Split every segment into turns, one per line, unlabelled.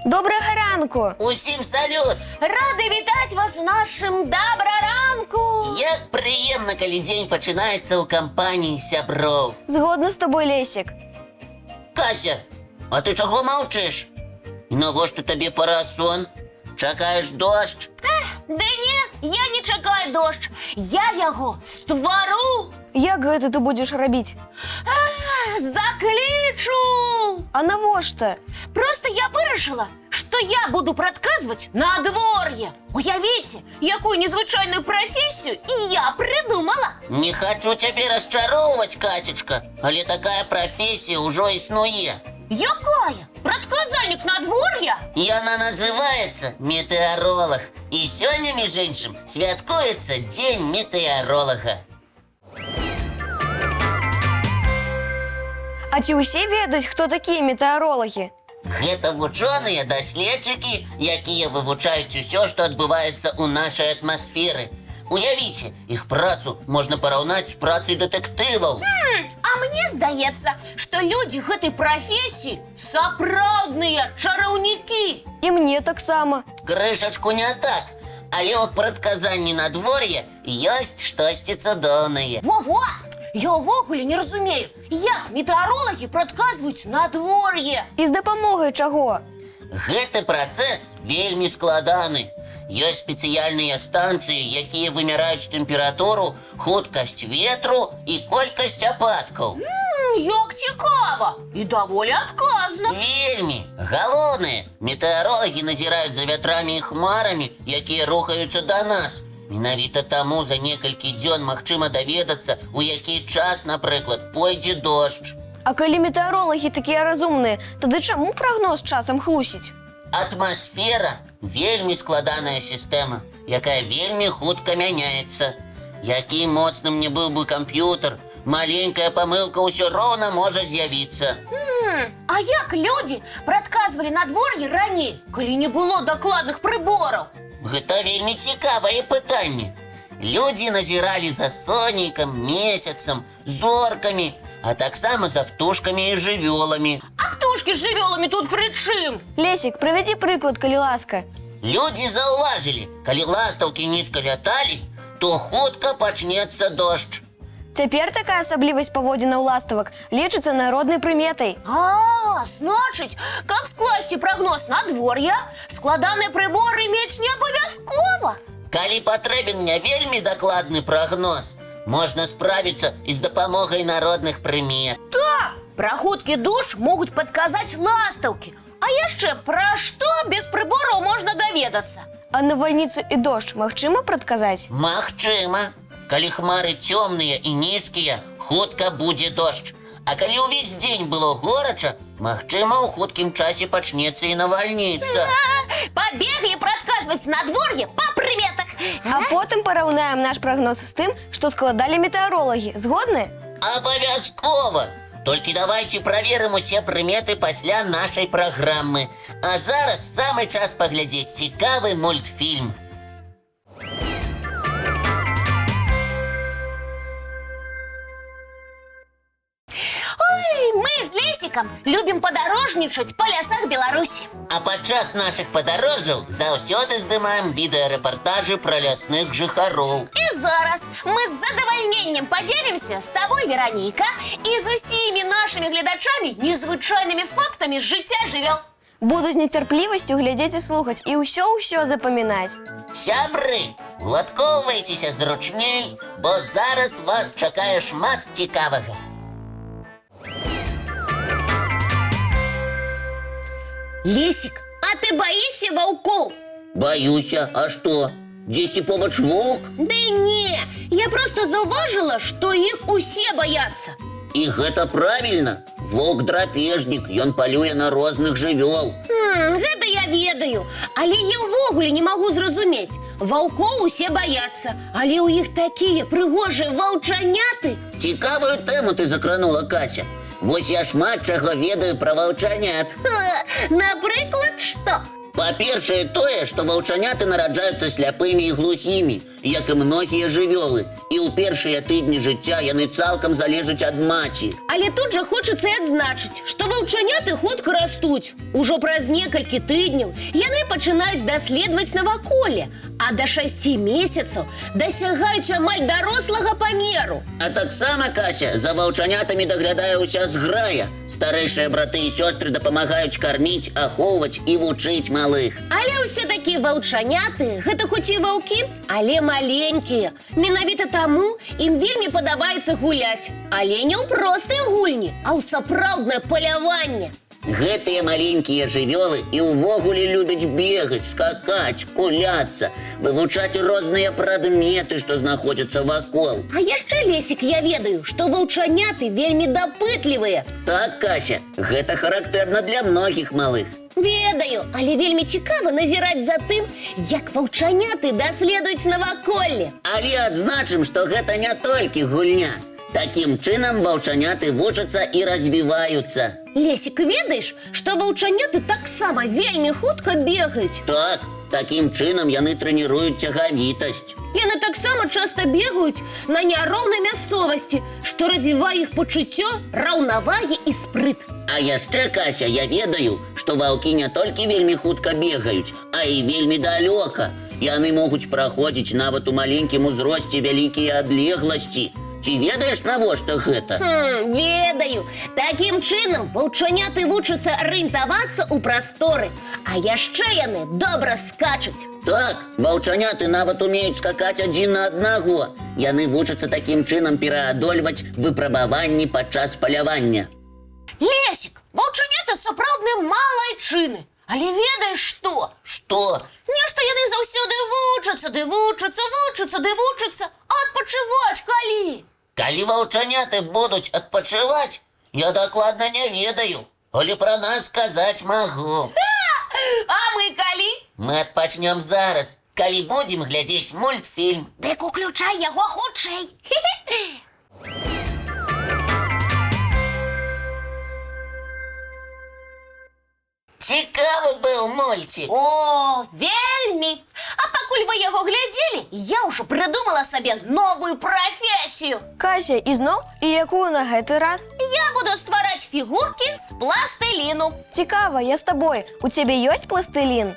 Доброго ранку!
Усім салют!
Рады вітаць вас у нашым добраранку.
Як прыемна, калі дзень пачынаецца ў кампаніі сяброў.
Згодна з тобой, Лесік.
Кася, а ты чаго маўчыш? І навошта табе парасон? Чакаеш дождж?
Да не, я не чакаю дождж. Я яго ствару.
Як гэта ты будзеш рабіць?
Заклічу.
А навошта?
Просто я вырашыла, што я буду прадказваць надвор'е. Уявіце, якую незвычайную прафесію і я придумала.
Не хачу цябе расчароўваць, Касечка, але такая прафесія ўжо існуе.
Якая? Прадказальнік надвор'я?
Яна называецца метэаролаг. І сёння, між іншым, святкуецца дзень метэаролага.
А ці ўсе ведаюць, хто такія метэаролагі?
Гэта вучоныя даследчыкі, якія вывучаюць усё, што адбываецца ў нашай атмасферы. Уявіце, іх працу можна параўнаць з працай дэтэктываў.
А мне здаецца, што людзі гэтай прафесіі сапраўдныя чараўнікі.
І мне таксама.
Крышачку не так, але ў прадказанні надвор'я ёсць штосьці цудоўнае.
Во-во! Я ўвогуле не разумею, як метэаролагі прадказваюць надвор'е.
І з дапамогай чаго?
Гэты працэс вельмі складаны. Ёсць спецыяльныя станцыі, якія вымяраюць тэмпературу, хуткасць ветру і колькасць ападкаў.
Як цікава і даволі адказна.
Вельмі. Галоўнае, метэаролагі назіраюць за вятрамі і хмарамі, якія рухаюцца да нас. Менавіта таму за некалькі дзён магчыма даведацца, у які час, напрыклад, пойдзе дождж.
А калі метэаролагі такія разумныя, тады чаму прагноз часам хлусіць?
Атмасфера вельмі складаная сістэма, якая вельмі хутка мяняецца. Які моцным не быў бы камп'ютар, маленькая памылка ўсё роўна можа з'явіцца.
А як людзі прадказвалі надвор'е раней, калі не было дакладных прыбораў?
Гэта вельмі цікавае пытанне. Людзі назіралі за сонейкам, месяцам, зоркамі, а таксама за птушкамі і жывёламі.
А птушкі з жывёламі тут пры чым?
Лесік, прывядзі прыклад, калі ласка.
Людзі заўважылі, калі ластаўкі нізка ляталі, то хутка пачнецца дождж.
Цяпер такая асаблівасць паводзінаў ластавак лічыцца народнай прыметай.
Значыць, каб скласці прагноз надвор'я, складаныя прыборы мець не абавязкова.
Калі патрэбен не вельмі дакладны прагноз, можна справіцца і з дапамогай народных прымет.
Так, пра хуткі дождж могуць падказаць ластаўкі. А яшчэ пра што без прыбораў можна даведацца?
А навальніцы і дождж магчыма прадказаць?
Магчыма. Калі хмары цёмныя і нізкія, хутка будзе дождж. А калі ўвесь дзень было горача, магчыма, у хуткім часе пачнецца і навальніца.
Пабеглі прадказваць надвор'е па прыметах.
А потым параўнаем наш прагноз з тым, што складалі метэаролагі. Згодны?
Абавязкова! Толькі давайце праверым усе прыметы пасля нашай праграмы. А зараз самы час паглядзець цікавы мультфільм.
Мы з Лесікам любім падарожнічаць па лясах Беларусі.
А падчас нашых падарожжаў заўсёды здымаем відэарэпартажы пра лясных жыхароў.
І зараз мы з задавальненнем падзелімся з табой, Вераніка, і з усімі нашымі гледачамі незвычайнымі фактамі з жыцця жывёл.
Буду з нецярплівасцю глядзець і слухаць і ўсё запамінаць.
Сябры, уладкоўвайцеся зручней, бо зараз вас чакае шмат цікавага.
Лесік, а ты баішся ваўкоў?
Баюся, а што? Дзесьці побач воўк?
Да не, я проста заўважыла, што іх усе баяцца.
І гэта правільна. Воўк драпежнік, ён палюе на розных жывёл.
Гэта я ведаю, але я ўвогуле не магу зразумець. Ваўкоў усе баяцца, але ў іх такія прыгожыя ваўчаняты.
Цікавую тэму ты закранула, Кася. Вось я шмат чаго ведаю пра ваўчанят.
Напрыклад, што?
Па-першае, тое, што ваўчаняты нараджаюцца сляпымі і глухімі, як і многія жывёлы. І ў першыя тыдні жыцця яны цалкам залежаць ад маці.
Але тут жа хочацца і адзначыць, што ваўчаняты хутка растуць. Ужо праз некалькі тыдняў яны пачынаюць даследаваць наваколле, а да 6 месяцаў дасягаюць амаль дарослага памеру.
А таксама, Кася, за ваўчанятамі даглядае ўся зграя. Старэйшыя браты і сёстры дапамагаюць карміць, ахоўваць і вучыць малых.
Але ўсё-такі ваўчаняты, гэта хоць і ваўкі, але маленькія. Менавіта таму ім вельмі падабаецца гуляць. Але не ў простыя гульні, а ў сапраўднае паляванне.
Гэтыя маленькія жывёлы і ўвогуле любяць бегаць, скакаць, куляцца, вывучаць розныя прадметы, што знаходзяцца вакол.
А яшчэ, Лесік, я ведаю, што ваўчаняты вельмі дапытлівыя.
Так, Кася, гэта характэрна для многіх малых.
Ведаю, але вельмі цікава назіраць за тым, як ваўчаняты даследуюць наваколле.
Але адзначым, што гэта не толькі гульня. Такім чынам ваўчаняты вучацца і развіваюцца.
Лесік, ведаеш, што ваўчаняты таксама вельмі хутка бегаюць?
Так, такім чынам яны трэніруюць цягавітасць.
Яны таксама часта бегаюць на няроўнай мясцовасці, што развівае іх пачуццё раўнавагі і спрыт.
А яшчэ, Кася, я ведаю, што ваўкі не толькі вельмі хутка бегаюць, а і вельмі далёка. Яны могуць праходзіць нават у маленькім узросце вялікія адлегласці. Ці ведаеш, навошта гэта?
Ведаю. Такім чынам ваўчаняты вучацца арыентавацца ў прасторы. А яшчэ яны добра скачуць.
Так, ваўчаняты нават умеюць скакаць адзін на аднаго. Яны вучацца такім чынам пераадольваць выпрабаванні падчас палявання.
Лесік, ваўчаняты сапраўдныя малайчыны. Але ведаеш што?
Што?
Нешта яны заўсёды вучацца, а адпачываць калі?
Калі ваўчаняты будуць адпачываць, я дакладна не ведаю. Але пра нас сказаць магу.
А мы калі?
Мы адпачнём зараз, калі будзем глядзець мультфільм.
Дык уключай яго хутчэй.
Цікавы быў мульцік.
О, вельмі! А пакуль вы яго глядзелі, я ўжо прыдумала сабе новую прафесію.
Кася, ізноў? І якую на гэты раз?
Я буду ствараць фігуркі з пластыліну.
Цікава, я з табой. У цябе ёсць пластылін?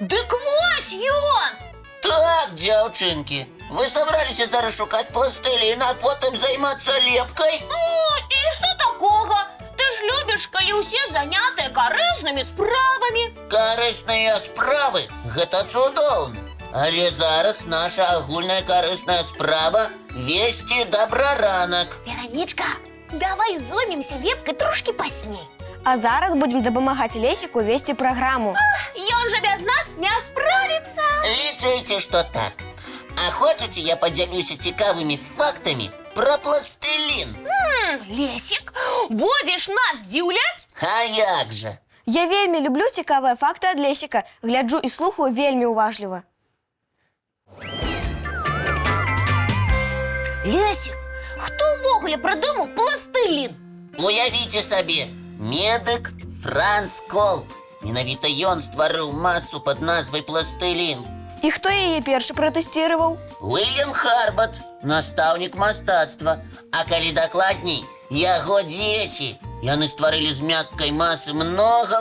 Дык вось ён!
Так, дзяўчынкі, вы сабраліся зараз шукаць пластылін, а потым займацца лепкай?
О, і што такога? Ты ж любіш, калі ўсе занятыя карыснымі справамі.
Карысныя справы – гэта цудоўна. Але зараз наша агульная карысная справа – весці добраранак.
Веранічка, давай зоймемся лепкай трошкі пазней.
А зараз будзем дапамагаць Лесіку весці праграму.
Ён жа без нас не справіцца.
Лічыце, што так. А хочаце, я падзялюся цікавымі фактамі пра пластылін?
Лесік, будзеш нас здзіўляць?
А як жа?
Я вельмі люблю цікавыя факты ад Лесіка. Гляджу і слухаю вельмі уважліва.
Лесік, хто ўвогуле прыдумаў пластылін?
Уявіце сабе, медык Франц Колб. Менавіта ён стварыў масу пад назвай пластылін.
І хто яе першы пратэсціраваў?
Уильям Харбат, настаўнік мастацтва. А калі дакладней, яго дзеці. Яны стварылі з мяккай масы многа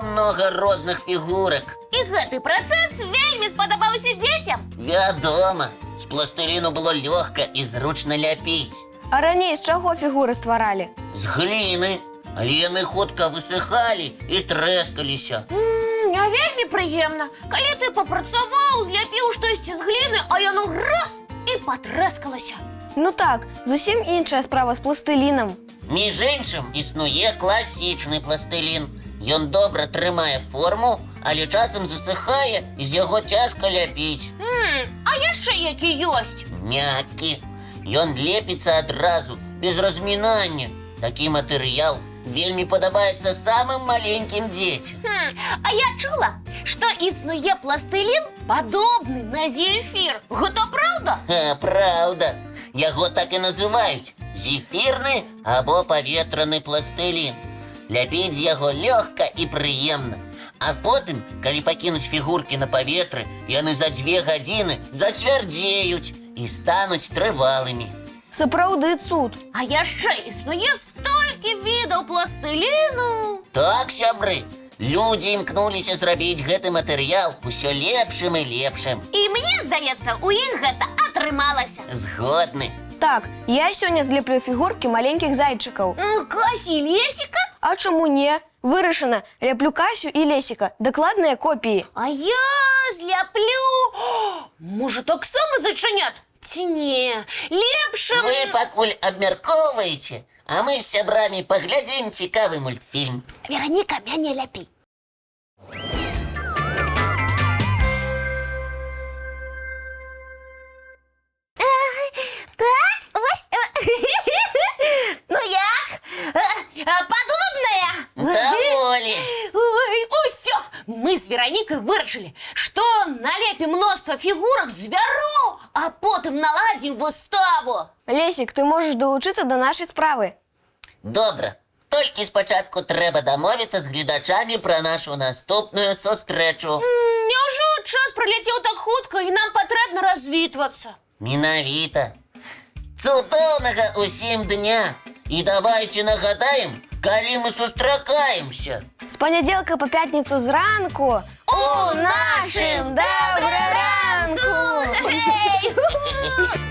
розных фігурак.
І гэты працэс вельмі спадабаўся дзецям.
Вядома, з пластыліну было лёгка і зручна ляпіць.
А раней з чаго фігуры стваралі?
З гліны, але яны хутка высыхалі і трэскаліся.
Не вельмі прыемна, калі ты папрацаваў, зляпіў штосьці з гліны, а яно раз і патрэскалася.
Ну так, зусім іншая справа з пластылінам.
Між іншым, існуе класічны пластылін. Ён добра трымае форму, але часам засыхае і з яго цяжка ляпіць.
А яшчэ які ёсць?
Мяккі. Ён лепіцца адразу, без размінання. Такі матэрыял вельмі падабаецца самым маленькім дзецям.
А я чула, што існуе пластылін падобны на зефір. Гэта праўда?
Праўда. Яго так і называюць – зефірны або паветраны пластылін. Ляпіць з яго лёгка і прыемна. А потым, калі пакінуць фігуркі на паветры, яны за 2 гадзіны зацвярдзеюць і стануць трывалымі.
Сапраўды цуд.
А яшчэ існуе столькі відаў пластыліну.
Так, сябры, людзі імкнуліся зрабіць гэты матэрыял усё лепшым і лепшым.
І мне здаецца, у іх гэта атрымалася.
Згодны.
Так, я сёння злеплю фігуркі маленькіх зайчыкаў.
Касі і Лесіка?
А чаму не? Вырашана, ляплю Касю і Лесіка. Дакладныя копіі.
А я зляплю. Можа, таксама зайчанят? Ці не? Лепшым...
Вы пакуль абмяркоўваеце, а мы з сябрамі паглядзім цікавы мультфільм.
Вераніка, мяне ляпі. Так, вось... Ну як? Падобная?
Даволі.
Ой, усё! Мы з Веранікай вырашылі, што налепім мноства фігурак звяроў, а потым наладзім выставу.
Лесік, ты можаш далучыцца да нашай справы.
Добра. Толькі спачатку трэба дамовіцца з гледачамі пра нашу наступную сустрэчу.
Няўжо час праляцеў так хутка і нам патрэбна развітвацца?
Менавіта. Цудоўнага усім дня. І давайце нагадаем, калі мы сустракаемся.
З панядзелка па пятніцу зранку у нашым добраранку!
Эй!